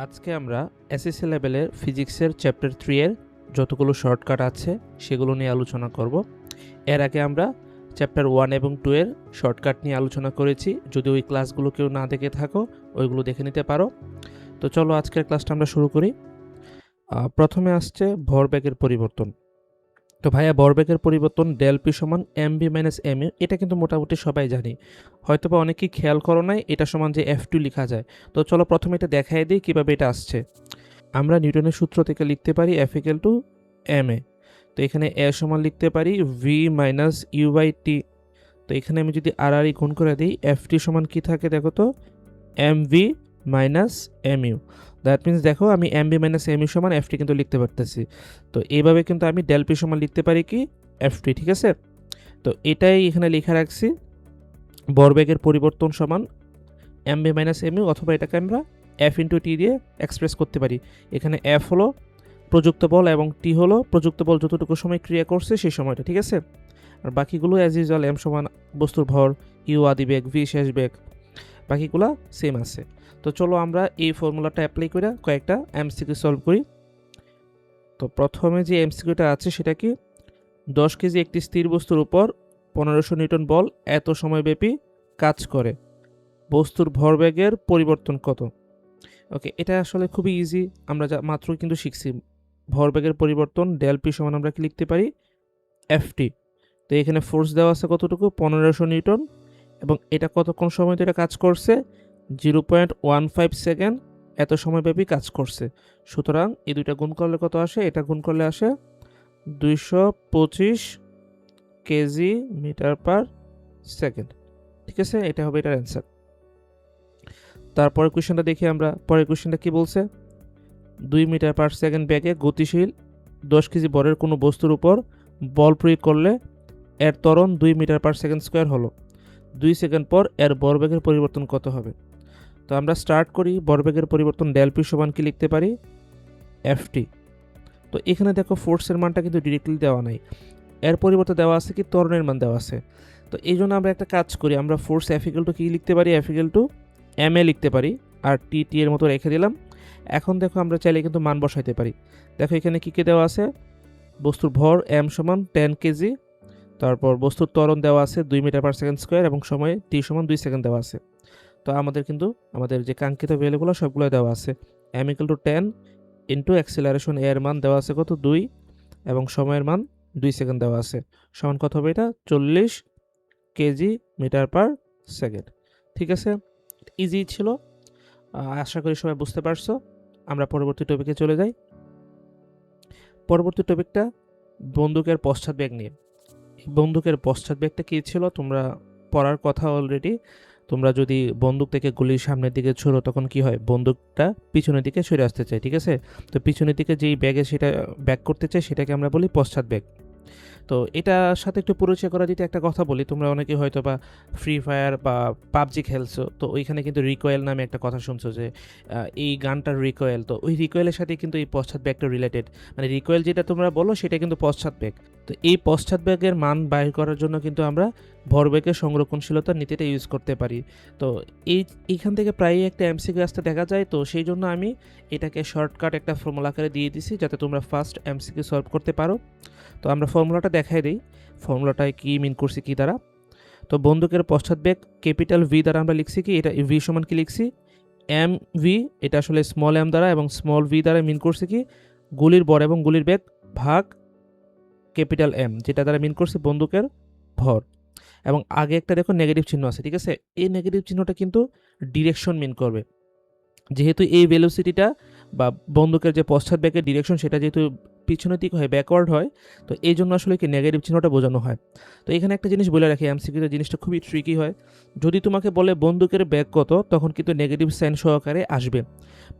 আজকে আমরা এসএসসি লেভেলের ফিজিক্সের চ্যাপ্টার 3 এর যতগুলো শর্টকাট আছে সেগুলো নিয়ে আলোচনা করব। এর আগে আমরা চ্যাপ্টার 1 এবং 2 এর শর্টকাট নিয়ে আলোচনা করেছি। যদি ওই ক্লাসগুলো কেউ না দেখে থাকো ওইগুলো দেখে নিতে পারো। তো চলো আজকের ক্লাসটা আমরা শুরু করি। প্রথমে আসছে ভরবেগের পরিবর্তন। তো ভাইয়া ভরবেগের পরিবর্তন ডেল পি সমান M V minus M U, এটা কিন্তু মোটামুটি সবাই জানি, হয়তো বা অনেকেই খেয়াল করো নাই এটা সমান যে এফ টু লেখা যায়। তো চলো প্রথমে এটা দেখাই দিই কীভাবে এটা আসছে। আমরা নিউটনের সূত্র থেকে লিখতে পারি F equal to M A. তো এখানে এ সমান লিখতে পারি V minus you by T. তো এখানে আমি যদি আর আর গুণ করে দিই এফ টি সমান কী থাকে দেখো তো, M V minus M U. That means দেখো আমি M V minus M U সমান এফ টি কিন্তু লিখতে পারতেছি। তো এইভাবে কিন্তু আমি ডেল পি সমান লিখতে পারি কি এফ টি, ঠিক আছে। তো এটাই এখানে লেখা রাখছি, ভরবেগের পরিবর্তন সমান M V minus M U, অথবা এটাকে আমরা এফ ইন্টু টি দিয়ে এক্সপ্রেস করতে পারি। এখানে এফ হলো প্রযুক্ত বল এবং টি হলো প্রযুক্ত বল যতটুকু সময় ক্রিয়া করছে সেই সময়টা, ঠিক আছে। আর বাকিগুলো অ্যাজ ইউজুয়াল এম সমান বস্তুর ভর, ইউ আদি বেগ, ভি শেষ বেগ, বাকিগুলো সেম আছে। তো চলো আমরা এই ফর্মুলাটা অ্যাপ্লাই করে কয়েকটা এমসিকিউ সলভ করি। তো প্রথমে যে এমসিকিউটা আছে সেটা কি, 10 কেজি একটি স্থির বস্তুর উপর 1500 নিউটন বল এত সময়ব্যাপী কাজ করে, বস্তুর ভরবেগের পরিবর্তন কত? ওকে, এটা আসলে খুবই ইজি, আমরা যা মাত্র কিন্তু শিখছি। ভরবেগের পরিবর্তন ডেল পি সমান আমরা কি লিখতে পারি এফ টি। তো এখানে ফোর্স দেওয়া আছে কতটুকু, 1500 নিউটন, এবং এটা কতক্ষণ সময় ধরে কাজ করছে, 0.15 সেকেন্ড এত সময়ব্যাপী কাজ করছে। সুতরাং এই দুইটা গুণ করলে কত আসে, এটা গুণ করলে আসে 225 কেজি মিটার পার সেকেন্ড, ঠিক আছে। এটা হবে এটার অ্যান্সার। তারপরে কোয়েশ্চেনটা দেখি আমরা, পরের কোয়েশ্চেনটা কি বলছে, 2 মিটার পার সেকেন্ড বেগে গতিশীল 10 কেজি ভরের কোনো বস্তুর উপর বল প্রয়োগ করলে এর ত্বরণ 2 মিটার পার সেকেন্ড স্কোয়ার হলো, 2 সেকেন্ড পর এর ভরবেগের পরিবর্তন কত হবে? তো আমরা স্টার্ট করি, ভরবেগের পরিবর্তন ডেল পি সমান কি লিখতে পারি এফ টি। তো এখানে দেখো ফোর্সের মানটা কিন্তু ডিরেক্টলি দেওয়া নাই, এর পরিবর্তে দেওয়া আছে কি ত্বরণের মান দেওয়া আছে। তো এই জন্য আমরা একটা কাজ করি, আমরা ফোর্স এফ ইকুয়াল টু কি লিখতে পারি, F equal to M A লিখতে পারি, আর টি টি এর মতো রেখে দিলাম। এখন দেখো আমরা চাইলে কিন্তু মান বসাইতে পারি। দেখো এখানে কী কী দেওয়া আছে, বস্তুর ভর এম সমান 10 কেজি, তারপর বস্তুর ত্বরণ দেওয়া আছে 2 মিটার পার সেকেন্ড স্কোয়ার, এবং সময় টি সমান 2 সেকেন্ড দেওয়া আছে। তো আমাদের কিন্তু আমাদের যে কাঙ্ক্ষিত ভ্যালুগুলো সবগুলো দেওয়া আছে। M equal to 10 into acceleration এর মান দেওয়া আছে কত 2, এবং সময়ের মান 2 সেকেন্ড দেওয়া আছে, সমান কত হবে এটা 40 কেজি মিটার পার সেকেন্ড, ঠিক আছে। ইজি ছিল, আশা করি সবাই বুঝতে পারছো। আমরা পরবর্তী টপিকে চলে যাই। পরবর্তী টপিকটা বন্দুকের পশ্চাৎবেগ নিয়ে। বন্দুকের পশ্চাৎবেগটা কী ছিল তোমরা পড়ার কথা অলরেডি। তোমরা যদি বন্দুক থেকে গুলির সামনের দিকে ছোড়ো তখন কি হয়, বন্দুকটা পিছনের দিকে সরে আসতে চায়, ঠিক আছে। তো পিছনের দিকে যেই ব্যাগে সেটা ব্যাক করতে চায় সেটাকে আমরা বলি পশ্চাৎবেগ। তো এটার সাথে একটু পরিচয় করা দিতে একটা কথা বলি, তোমরা অনেকে হয়তো বা ফ্রি ফায়ার বা পাবজি খেলছো, তো ওইখানে কিন্তু রিকয়েল নামে একটা কথা শুনছো যে এই গানটার রিকয়েল, তো ওই রিকয়েলের সাথে কিন্তু এই পশ্চাৎবেগটা রিলেটেড, মানে রিকয়েল যেটা তোমরা বলো সেটা কিন্তু পশ্চাৎবেগ। তো এই পশ্চাৎবেগের মান বাইর করার জন্য কিন্তু আমরা ভরবেগের সংরক্ষণশীলতার নীতিটা ইউজ করতে পারি। তো এইখান থেকে প্রায়ই একটা এমসিকিউ আসতে দেখা যায়, তো সেই জন্য আমি এটাকে শর্টকাট একটা ফর্মুলা আকারে দিয়ে দিছি যাতে তোমরা ফার্স্ট এমসিকিউ সলভ করতে পারো। তো আমরা ফর্মুলাটা দেখাই দিই, ফর্মুলাটায় কি মিন করছি কি দ্বারা। তো বন্দুকের পশ্চাৎবেগ ক্যাপিটাল ভি দ্বারা আমরা লিখছি কি, এটা ভি সমান কি লিখছি এম ভি, এটা আসলে স্মল এম দ্বারা এবং স্মল ভি দ্বারা মিন করছি কি গুলির ভর এবং গুলির বেগ ভাগ ক্যাপিটাল এম, যেটা দ্বারা মিন করছি বন্দুকের ভর। এবং আগে একটা দেখো নেগেটিভ চিহ্ন আছে, ঠিক আছে। এই নেগেটিভ চিহ্নটা কিন্তু ডিরেকশন মিন করবে, যেহেতু এই ভেলোসিটিটা বা বন্দুকের যে পশ্চাৎবেগের ডিরেকশন সেটা যেহেতু পিছনের দিকে হয়, ব্যাকওয়ার্ড হয়, তো এই জন্য আসলে কি নেগেটিভ চিহ্নটা বোঝানো হয়। তো এখানে একটা জিনিস বলে রাখি, এমসিকিউতে জিনিসটা খুবই ট্রিকি হয়। যদি তোমাকে বলে বন্দুকের বেগ কত তখন কিন্তু নেগেটিভ সাইন সহকারে আসবে,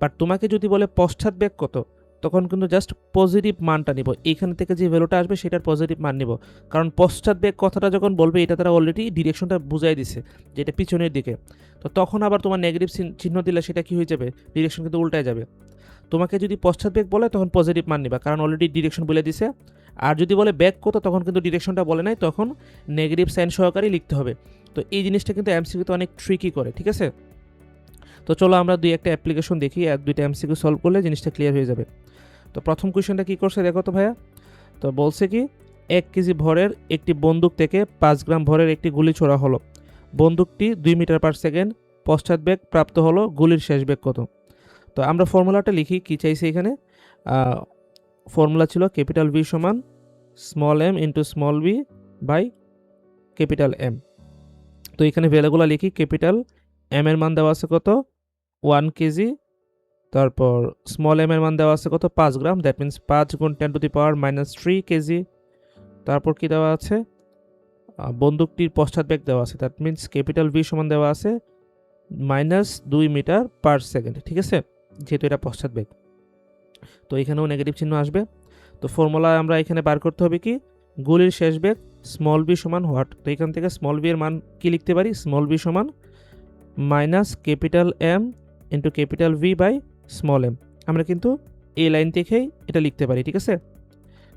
বাট তোমাকে যদি বলে পশ্চাৎবেগ কত তখন কিন্তু জাস্ট পজিটিভ মানটা নিব, এইখান থেকে যে ভ্যালুটা আসবে সেটার পজিটিভ মান নিব, কারণ পশ্চাৎবেগ কথাটা যখন বলবে এটা তারা অলরেডি ডিরেকশনটা বুঝাই দিছে যে এটা পিছনের দিকে। তো তখন আবার তোমার নেগেটিভ চিহ্ন দিলে সেটা কি হয়ে যাবে, ডিরেকশন কিন্তু উল্টায় যাবে। তোমাকে যদি পশ্চাৎবেগ বলে তখন পজিটিভ মান নিবা, কারণ অলরেডি ডিরেকশন বলে দিছে। আর যদি বলে ব্যাক কত তখন কিন্তু ডিরেকশনটা বলে নাই, তখন নেগেটিভ সাইন সহকারে লিখতে হবে। তো এই জিনিসটা কিন্তু এমসিকিউতে অনেক ট্রিকি করে, ঠিক আছে। তো চলো আমরা দুই একটা অ্যাপ্লিকেশন দেখি, এক দুইটা এমসিকিউ সলভ করলে জিনিসটা ক্লিয়ার হয়ে যাবে। তো প্রথম কোয়েশ্চেনটা কী করছে দেখো তো ভাইয়া। তো বলছে কি 1 কেজি ভরের একটি বন্দুক থেকে 5 গ্রাম ভরের একটি গুলি ছোড়া হলো। বন্দুকটি 2 মিটার পার সেকেন্ড পশ্চাৎবেগ প্রাপ্ত হলো, গুলির শেষ বেগ কত? তো আমরা ফর্মুলাটা লিখি, কি চাইছে এখানে। ফর্মুলা ছিল ক্যাপিটাল ভি সমান small M into small V by capital M. তো এখানে ভ্যালুগুলো লিখি। ক্যাপিটাল এম এর মান দেওয়া আছে কত 1 কেজি, তারপর স্মল এম এর মান দেওয়া আছে কত 5 গ্রাম, দ্যাট মিন্স 5 গুণ 10⁻³ কেজি। তারপর কি দেওয়া আছে, বন্দুকটির পশ্চাৎবেগ দেওয়া আছে, দ্যাট মিন্স ক্যাপিটাল ভি সমান দেওয়া আছে -2 মিটার পার সেকেন্ড, ঠিক আছে, যেহেতু এটা পশ্চাৎবেগ। তো এখানেও নেগেটিভ চিহ্ন আসবে। তো ফর্মুলা আমরা এখানে বার করতে হবে কি, গুলির শেষ বেগ স্মল বি সমান হোয়াট। তো এখান থেকে স্মল বি এর মান কি লিখতে পারি, স্মল বি সমান minus capital M into capital V by small M. আমরা কিন্তু এই লাইন থেকেই এটা লিখতে পারি, ঠিক আছে।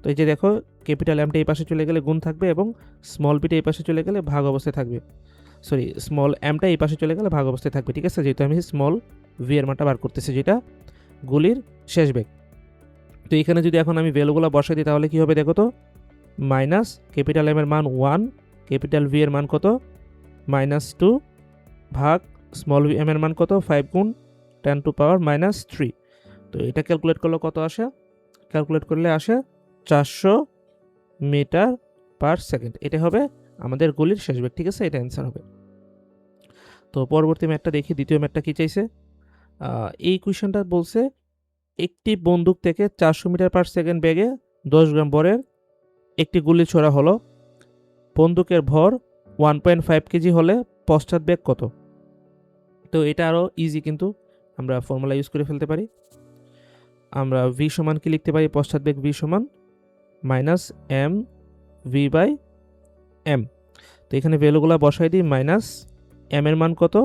তো এই যে দেখো ক্যাপিটাল এমটা এই পাশে চলে গেলে গুণ থাকবে এবং স্মল বিটা এই পাশে চলে গেলে ভাগ অবস্থায় থাকবে, সরি স্মল এমটা এই পাশে চলে গেলে ভাগ অবস্থায় থাকবে, ঠিক আছে, যেহেতু আমি স্মল ভি এর মানটা বার করতেছি যেটা গুলির শেষ বেগ। তো এখানে যদি এখন আমি ভ্যালুগুলো বসাই দিই তাহলে কি হবে দেখো তো, মাইনাস ক্যাপিটাল এম এর মান 1, ক্যাপিটাল ভি এর মান কত -2 ভাগ স্মল ভি এম এর মান কত 5 গুণ 10⁻³ তো এটা ক্যালকুলেট করলে কত আসে, ক্যালকুলেট করলে আসে 400 মিটার পার সেকেন্ড। এটা হবে আমাদের গুলির শেষ বেগ, ঠিক আছে, এটা অ্যান্সার হবে। তো পরবর্তী ম্যাথটা দেখি, দ্বিতীয় ম্যাথটা কি চাইছে। এই কোয়েশ্চনটা বলছে একটি বন্দুক থেকে 400 মিটার পার সেকেন্ড বেগে 10 গ্রাম ভরের একটি গুলি ছোড়া হলো। বন্দুকের ভর 1.5 কেজি হলে পশ্চাৎবেগ কত? তো এটা আরও ইজি, কিন্তু আমরা ফর্মুলা ইউজ করে ফেলতে পারি। আমরা ভি সমান কি লিখতে পারি, পশ্চাৎবেগ ভি সমান minus M V by M. তো এখানে ভ্যালুগুলো বসাই দিই। মাইনাস এম এর মান কত,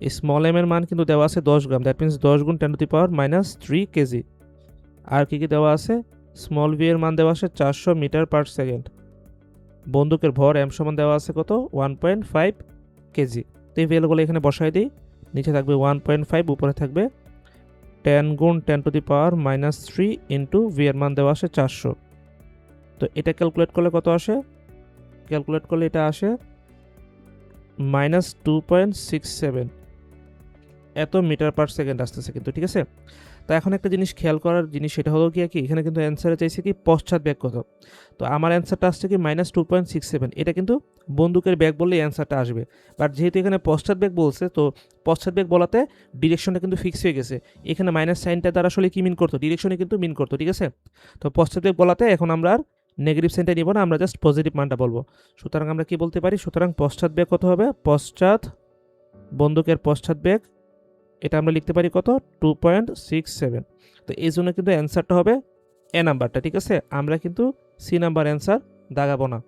এই স্মল এম এর মান কিন্তু দেওয়া আছে 10 গ্রাম, দ্যাট মিন্স 10 গুণ 10⁻³ কেজি। আর কি কি দেওয়া আছে, স্মল ভি এর মান দেওয়া আছে 400 মিটার পার সেকেন্ড। বন্দুকের ভর এম সমান দেওয়া আছে কত 1.5 কেজি। তো এই ভ্যালুগুলো এখানে বসাই দিই, নিচে থাকবে 1.5, উপরে থাকবে 10 গুণ 10⁻³ ইন্টু ভি এর মান দেওয়া আসে 400। তো এটা ক্যালকুলেট করলে কত আসে, ক্যালকুলেট করলে এটা আসে -2.67 এত মিটার পার সেকেন্ড আসতেছে কিন্তু, ঠিক আছে। তো এখন একটা জিনিস খেয়াল করার জিনিস, সেটা হলো কি এখানে কিন্তু অ্যান্সারে চাইছে কি পশ্চাৎবেগ কত। তো আমার অ্যান্সারটা আসছে কি -2.67, এটা কিন্তু বন্দুকের ব্যাগ বললেই অ্যান্সারটা আসবে। বাট যেহেতু এখানে পশ্চাৎবেগ বলছে, তো পশ্চাৎবেগ বলাতে ডিরেকশনটা কিন্তু ফিক্স হয়ে গেছে। এখানে মাইনাস সাইনটা দ্বারা আসলে কি মিন করতো, ডিরেকশনে কিন্তু মিন করতো, ঠিক আছে। তো পশ্চাৎবেগ বলাতে এখন আমরা আর নেগেটিভ সাইনটা নিব না, আমরা জাস্ট পজিটিভ মানটা বলবো। সুতরাং আমরা কি বলতে পারি, সুতরাং পশ্চাৎবেগ কত হবে, বন্দুকের পশ্চাৎবেগ এটা আমরা লিখতে পারি কত 2.67। তো এই জন্য কিন্তু অ্যান্সারটা হবে এ নাম্বারটা, ঠিক আছে। আমরা কিন্তু সি নাম্বার অ্যান্সার দাগাবো না,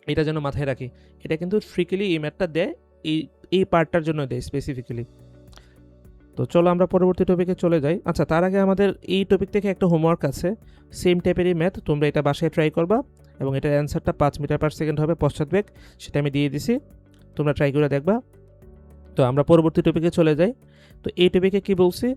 এটা যেন মাথায় রাখি। এটা কিন্তু ট্রিকলি এই ম্যাথটা দেয়, এই পার্টটার জন্য দেয় স্পেসিফিক্যালি। তো চলো আমরা পরবর্তী টপিকে চলে যাই। আচ্ছা, তার আগে আমাদের এই টপিক থেকে একটা হোমওয়ার্ক আছে, সেম টাইপেরই ম্যাথ, তোমরা এটা বাসায় ট্রাই করবা এবং এটার অ্যান্সারটা 5 মিটার পার সেকেন্ড হবে পশ্চাৎবেগ, সেটা আমি দিয়ে দিছি, তোমরা ট্রাই করে দেখবা। তো আমরা পরবর্তী টপিকে চলে যাই। তো এই টপিকে কি বলছি,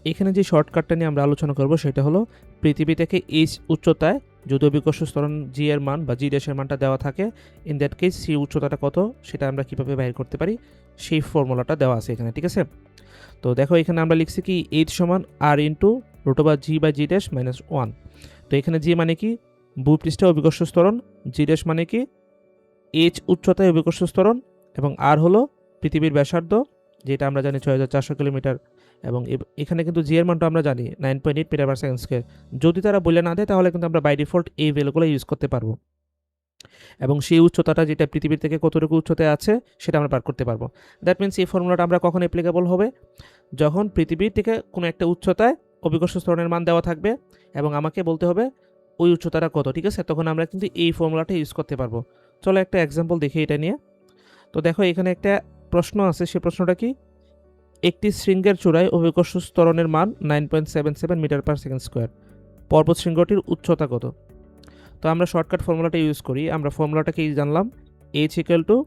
এখানে যে শর্টকাটটা নিয়ে আমরা আলোচনা করব সেটা হলো পৃথিবী থেকে এইচ উচ্চতায় যদি অভিকর্ষ ত্বরণ জি এর মান বা জি ড্যাশের মানটা দেওয়া থাকে, ইন দ্যাট কেস সি উচ্চতাটা কত সেটা আমরা কীভাবে বাইর করতে পারি, সেই ফর্মুলাটা দেওয়া আছে এখানে, ঠিক আছে। তো দেখো এখানে আমরা লিখছি কি এইচ সমান আর ইন্টু √g/g' - 1। তো এখানে জি মানে কি ভূপৃষ্ঠে অভিকর্ষ ত্বরণ, জি ড্যাশ মানে কি এইচ উচ্চতায় অভিকর্ষ ত্বরণ, এবং আর হলো পৃথিবীর ব্যাসার্ধ যেটা আমরা জানি 6400 কিলোমিটার, এবং এখানে কিন্তু জি এর মানটা আমরা জানি 9.8 মিটার পার সেকেন্ড স্কোয়ার। যদি তারা বলে না দেয় তাহলে কিন্তু আমরা বাই ডিফল্ট এই ভ্যালুগুলো ইউজ করতে পারবো, এবং সেই উচ্চতাটা যেটা পৃথিবীর থেকে কতটুকু উচ্চতায় আছে সেটা আমরা পার করতে পারবো। দ্যাট মিনস এই ফর্মুলাটা আমরা কখন অ্যাপ্লিকেবল হবে, যখন পৃথিবীর থেকে কোনো একটা উচ্চতায় অভিকর্ষ ত্বরণের মান দেওয়া থাকবে এবং আমাকে বলতে হবে ওই উচ্চতাটা কত, ঠিক আছে, তখন আমরা কিন্তু এই ফর্মুলাটা ইউজ করতে পারবো। চলো একটা এক্সাম্পল দেখি এটা নিয়ে। তো দেখো এখানে একটা প্রশ্ন আছে, সে প্রশ্নটা কি, একটি শৃঙ্গের চূড়ায় অভিকর্ষ ত্বরণের মান 9.77 মিটার পার সেকেন্ড স্কোয়ার, পর্বত শৃঙ্গটির উচ্চতা কত? তো আমরা শর্টকাট ফর্মুলাটা ইউজ করি। আমরা ফর্মুলাটা কি জানলাম, H equal to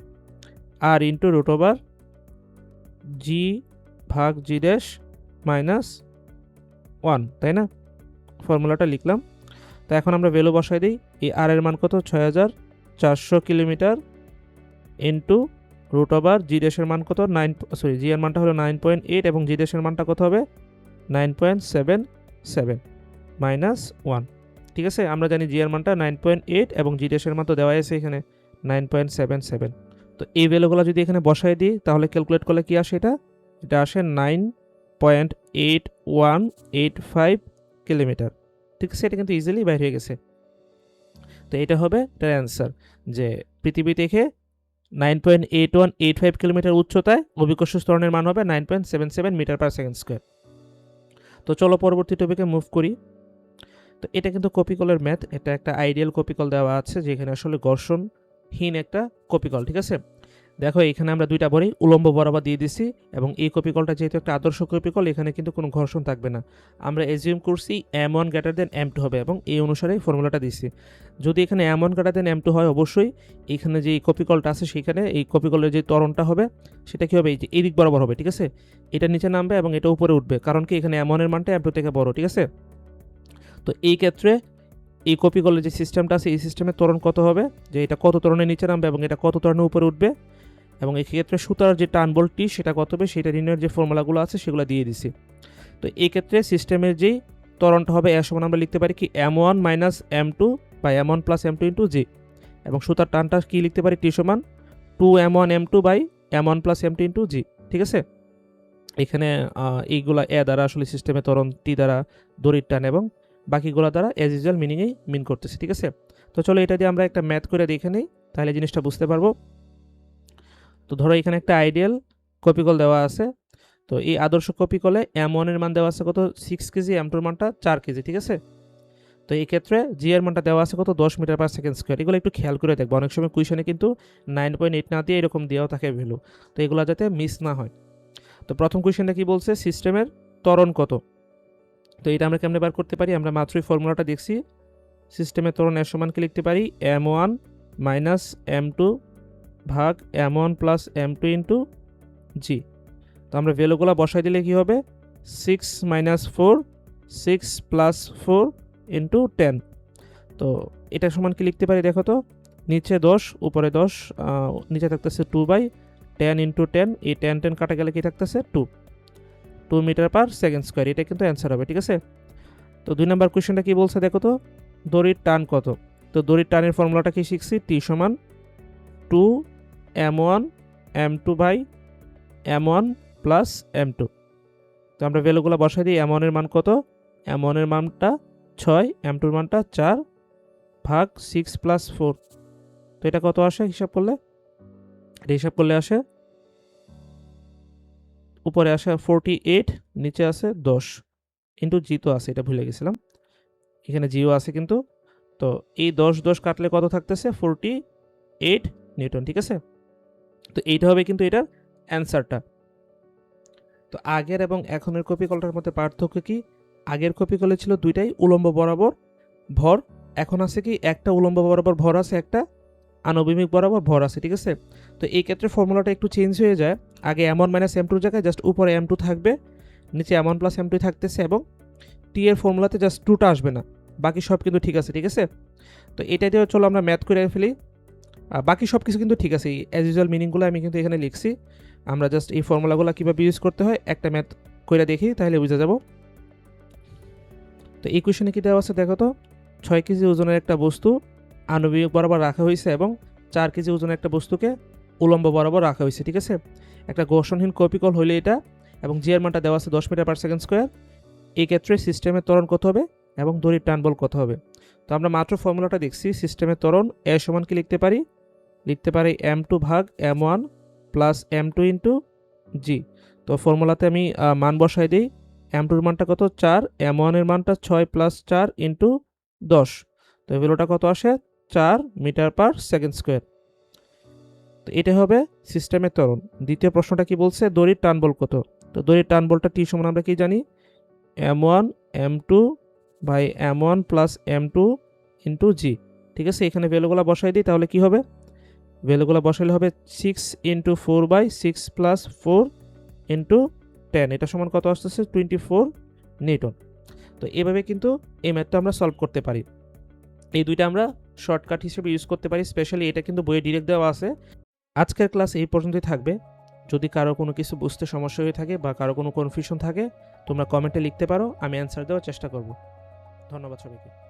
R into √g ভাগ জি ড্যাশ মাইনাস 1, তাই না? ফর্মুলাটা লিখলাম। তো এখন আমরা ভ্যালু বসাই দিই। এই আর এর মান কত? 6400 কিলোমিটার ইন্টু রুট ওভার জি ড্যাশের মান কত? জি এর মানটা হলো 9.8 এবং জি ড্যাশের মানটা কত হবে? 9.77 মাইনাস 1। ঠিক আছে, আমরা জানি জি এর মানটা 9.8 এবং জি ড্যাশের মান তো দেওয়া আছে এখানে 9.77। তো এই ভ্যালুগুলো যদি এখানে বসাই দিই তাহলে ক্যালকুলেট করলে কি আসে? এটা আসে 9.8185 কিলোমিটার। ঠিক আছে, এটা কিন্তু ইজিলি বাইর হয়ে গেছে। তো এটা হবে এটার অ্যান্সার, যে পৃথিবী থেকে 9.8185 কিলোমিটার উচ্চতায় অভিকর্ষ ত্বরণের মান হবে 9.77 মিটার পার সেকেন্ড স্কোয়ার। তো চলো পরবর্তী টপিকে মুভ করি। তো এটা কিন্তু কপিকলের ম্যাথ, এটা একটা আইডিয়াল কপিকল দেওয়া আছে যেখানে আসলে ঘর্ষণহীন একটা কপিকল। ঠিক আছে, দেখো এখানে আমরা দুইটা বড়ি উলম্ব বরাবর দিয়ে দিছি এবং এই কপিকলটা যেহেতু একটা আদর্শ কপিকল, এখানে কিন্তু কোনো ঘর্ষণ থাকবে না। আমরা এজিউম করছি M1 গ্রেটার দেন M2 হবে এবং এই অনুসারে ফর্মুলাটা দিছি। যদি এখানে M1 গ্রেটার দেন M2 হয়, অবশ্যই এখানে যে কপিকলটা আছে সেখানে এই কপিকলের যে ত্বরণটা হবে সেটা কি হবে? এই দিক বরাবর হবে। ঠিক আছে, এটা নিচে নামবে এবং এটা উপরে উঠবে, কারণ কি এখানে M1 এর মানটা M2 থেকে বড়। ঠিক আছে, তো এই ক্ষেত্রে এই কপিকলের যে সিস্টেমটা আছে এই সিস্টেমের ত্বরণ কত হবে, যে এটা কত ত্বরণের নিচে নামবে এবং এটা কত ত্বরণের উপরে উঠবে, এবং এই ক্ষেত্রে সুতার যে টান বলটি সেটা কত হবে সেটা নির্ণয়ের যে ফর্মুলাগুলো আছে সেগুলো দিয়ে দিছি। তো এই ক্ষেত্রে সিস্টেমের যেই ত্বরণটা হবে এর সমান আমরা লিখতে পারি কি M1 minus M2 by M1 plus M2 into G, এবং সুতার টানটা কি লিখতে পারি? টি সমান 2M1 M2 by M1 plus M2 into জি। ঠিক আছে, এখানে এইগুলা এ দ্বারা আসলে সিস্টেমের ত্বরণ, টি দ্বারা দড়ির টান এবং বাকিগুলো দ্বারা এজ ইউজুয়াল মিনিংয়েই মিন করতেছে। ঠিক আছে, তো চলো এটা দিয়ে আমরা একটা ম্যাথ করে দেখে নিই, তাহলে জিনিসটা বুঝতে পারবো। তো ধরো এখানে একটা আইডিয়াল কপিকল দেওয়া আছে। তো এই আদর্শ কপিকলে M1 এর মান দেওয়া আছে কত? 6 কেজি, M2 এর মানটা 4 কেজি। ঠিক আছে, তো এই ক্ষেত্রে জি এর মানটা দেওয়া আছে কত? 10 মিটার পার সেকেন্ড স্কোয়ার। এগুলো একটু খেয়াল করে দেখবো, অনেক সময় কুইশনে কিন্তু 9.8 না দিয়ে এরকম দেওয়া থাকে ভ্যালু, তো এগুলো যাতে মিস না হয়। তো প্রথম কোয়েশ্চেনটা কি বলছে? সিস্টেমের ত্বরণ কত। তো এটা আমরা কেমনে বার করতে পারি? আমরা মাত্রই ফর্মুলাটা দেখছি। সিস্টেমের ত্বরণ এর সমান কি লিখতে পারি? M1 মাইনাস M2 ভাগ M1 প্লাস M2 ইন্টু জি। তো আমরা ভ্যালুগুলো বসাই দিলে কি হবে? 6 মাইনাস 4, 6 প্লাস 4 ইন্টু 10। তো এটা সমান কি লিখতে পারি দেখো তো? নিচে 10 উপরে 10, নিচে থাকতেছে 2/10 ইন্টু 10, এই 10 কাটা গেলে কি থাকতেছে? 2 মিটার পার সেকেন্ড স্কোয়ার। এটা কিন্তু অ্যান্সার হবে। ঠিক আছে, তো 2 নম্বর কোয়েশ্চেনটা কি বলছে দেখো তো? দড়ির টান কত। তো দড়ির টানের ফর্মুলাটা কি শিখছি? টি সমান 2M1 M2 by M1 plus M2। তো আমরা ভ্যালুগুলো বসাই দিই। M1 এর মান কত? M1 এর মানটা 6, M2 এর মানটা 4 ভাগ 6 প্লাস 4। তো এটা কত আসে হিসাব করলে? এটা হিসাব করলে আসে, উপরে আসে 48, নিচে আসে 10 ইন্টু জি তো আছে, এটা ভুলে গেছিলাম, এখানে জিও আছে কিন্তু। তো এই 10 কাটলে কত থাকতেছে? 48 নিউটন। ঠিক আছে, তো এইটা হবে কিন্তু এটার অ্যান্সারটা। তো আগের এবং এখনের কপিকলটার মধ্যে পার্থক্য কি? আগের কপিকলে ছিল দুইটাই উলম্ব বরাবর ভর, এখন আছে কি একটা উলম্ব বরাবর ভর আছে, একটা আনুভূমিক বরাবর ভর আছে। ঠিক আছে, তো এই ক্ষেত্রে ফর্মুলাটা একটু চেঞ্জ হয়ে যায়। আগে M1 মাইনাস M2 জায়গায় জাস্ট উপরে M2 থাকবে, নিচে M1 প্লাস M2 থাকতেছে এবং টি এর ফর্মুলাতে জাস্ট 2টা আসবে না, বাকি সব কিন্তু ঠিক আছে। ঠিক আছে, তো এটা দিয়ে চলো আমরা ম্যাথ করে ফেলি। বাকি সব কিছু কিন্তু ঠিক আছে, অ্যাজ ইউজুয়াল মিনিংগুলো আমি কিন্তু এখানে লিখছি। আমরা জাস্ট এই ফর্মুলাগুলো কীভাবে ইউজ করতে হয় একটা ম্যাথ করে দেখি, তাহলে বুঝে যাব। তো এই কোয়েশনে কী দেওয়া আছে দেখো তো? 6 কেজি ওজনের একটা বস্তু আনুভূমিক বরাবর রাখা হয়েছে এবং 4 কেজি ওজনের একটা বস্তুকে উলম্ব বরাবর রাখা হয়েছে। ঠিক আছে, একটা ঘর্ষণহীন কপিকল হইলে এটা, এবং জি এর মানটা দেওয়া আছে 10 মিটার পার সেকেন্ড স্কোয়ার। এই ক্ষেত্রে সিস্টেমের ত্বরণ কত হবে এবং দড়ির টান বল কত হবে? তো আমরা মাত্র ফর্মুলাটা দেখছি। সিস্টেমের ত্বরণ এ সমান কি লিখতে পারি? লিখতে পারি M2 ভাগ M1 প্লাস M2 ইন্টু জি। তো ফর্মুলাতে আমি মান বসাই দিই। M2 এর মানটা কত? 4, M1 এর মানটা 6 প্লাস 4 ইন্টু 10। তো ভ্যালুটা কত আসে? 4 মিটার পার সেকেন্ড স্কোয়ার। তো এটা হবে সিস্টেমের ত্বরণ। দ্বিতীয় প্রশ্নটা কি বলছে? দড়ির টান বল কত। তো দড়ির টান বলটা টি সমান আমরা কি জানি? M1 M2 by M1 plus M2 into জি। ঠিক আছে, এখানে ভ্যালুগুলো বসাই দিই, তাহলে কি হবে? ভ্যালুগুলো বসাইলে হবে 6 ইন্টু 4/6 প্লাস 4 ইন্টু 10 এটা সমান কত আসতেছে 24 নিউটন। তো এভাবে কিন্তু এই ম্যাথটা আমরা সলভ করতে পারি। এই দুইটা আমরা শর্টকাট হিসেবে ইউজ করতে পারি, স্পেশালি এটা কিন্তু বইয়ে ডিরেক্ট দেওয়া আছে। আজকের ক্লাস এই পর্যন্তই থাকবে। যদি কারো কোনো কিছু বুঝতে সমস্যা হয়ে থাকে বা কারো কোনো কনফিউশন থাকে তোমরা কমেন্টে লিখতে পারো, আমি অ্যান্সার দেওয়ার চেষ্টা করব। ধন্যবাদ সবাইকে।